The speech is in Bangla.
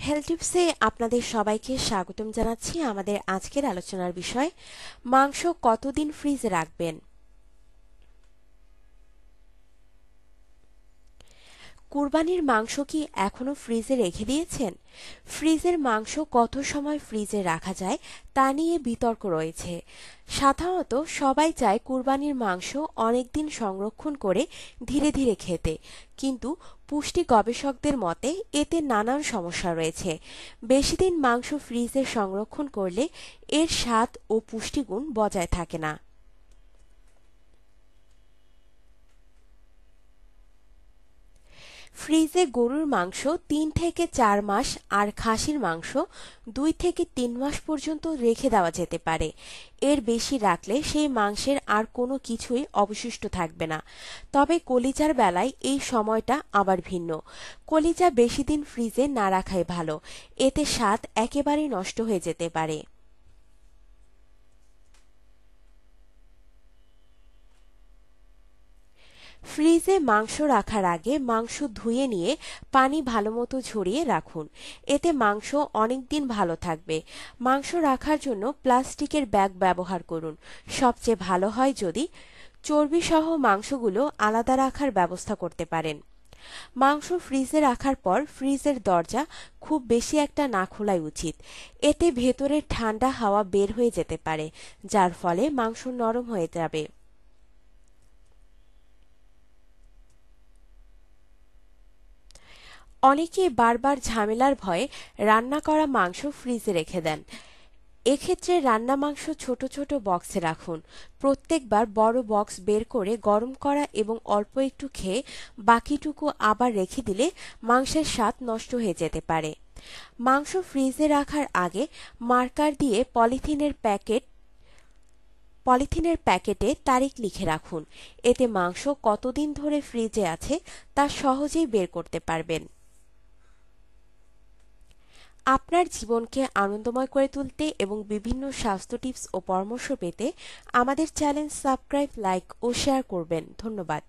হেলথ টিপসে আপনাদের সবাইকে স্বাগতম জানাচ্ছি। আমাদের আজকের আলোচনার বিষয় মাংস কতদিন ফ্রিজে রাখবেন। কুরবানির মাংস কি এখনো ফ্রিজে রেখে দিয়েছেন? ফ্রিজের মাংস কত সময় ফ্রিজে রাখা যায় তা নিয়ে বিতর্ক রয়েছে। সাধারণত সবাই চায় কুরবানির মাংস অনেকদিন সংরক্ষণ করে ধীরে ধীরে খেতে, কিন্তু পুষ্টি গবেষকদের মতে এতে নানান সমস্যা রয়েছে। বেশি দিন মাংস ফ্রিজে সংরক্ষণ করলে এর স্বাদ ও পুষ্টিগুণ বজায় থাকে না। ফ্রিজে গরুর মাংস ৩ থেকে ৪ মাস আর খাসির মাংস ২ থেকে ৩ মাস পর্যন্ত রেখে দেওয়া যেতে পারে। এর বেশি রাখলে সেই মাংসের আর কোনো কিছুই অবশিষ্ট থাকবে না। তবে কলিজার বেলায় এই সময়টা আবার ভিন্ন। কলিজা বেশি দিন ফ্রিজে না রাখাই ভালো, এতে স্বাদ একেবারেই নষ্ট হয়ে যেতে পারে। ফ্রিজে মাংস রাখার আগে মাংস ধুয়ে নিয়ে পানি ভালোমতো ঝরিয়ে রাখুন। এতে মাংস অনেক দিন ভালো থাকবে। মাংস রাখার জন্য প্লাস্টিকের ব্যাগ ব্যবহার করুন। সবচেয়ে ভালো হয় যদি চর্বি সহ মাংসগুলো আলাদা রাখার ব্যবস্থা করতে পারেন। মাংস ফ্রিজে রাখার পর ফ্রিজের দরজা খুব বেশি একটা না খোলাই উচিত। এতে ভেতরের ঠান্ডা হাওয়া বের হয়ে যেতে পারে, যার ফলে মাংস নরম হয়ে যাবে। অনেকে বারবার ঝামেলার ভয়ে রান্না করা মাংস ফ্রিজে রেখে দেন। এক্ষেত্রে রান্না মাংস ছোট ছোট বক্সে রাখুন। প্রত্যেকবার বড় বক্স বের করে গরম করা এবং অল্প একটু খেয়ে বাকিটুকু আবার রেখে দিলে মাংসের স্বাদ নষ্ট হয়ে যেতে পারে। মাংস ফ্রিজে রাখার আগে মার্কার দিয়ে পলিথিনের প্যাকেটে তারিখ লিখে রাখুন। এতে মাংস কতদিন ধরে ফ্রিজে আছে তা সহজেই বের করতে পারবেন। আপনার জীবনকে আনন্দময় করে তুলতে এবং বিভিন্ন স্বাস্থ্য টিপস ও পরামর্শ পেতে আমাদের চ্যানেল সাবস্ক্রাইব, লাইক ও শেয়ার করবেন। ধন্যবাদ।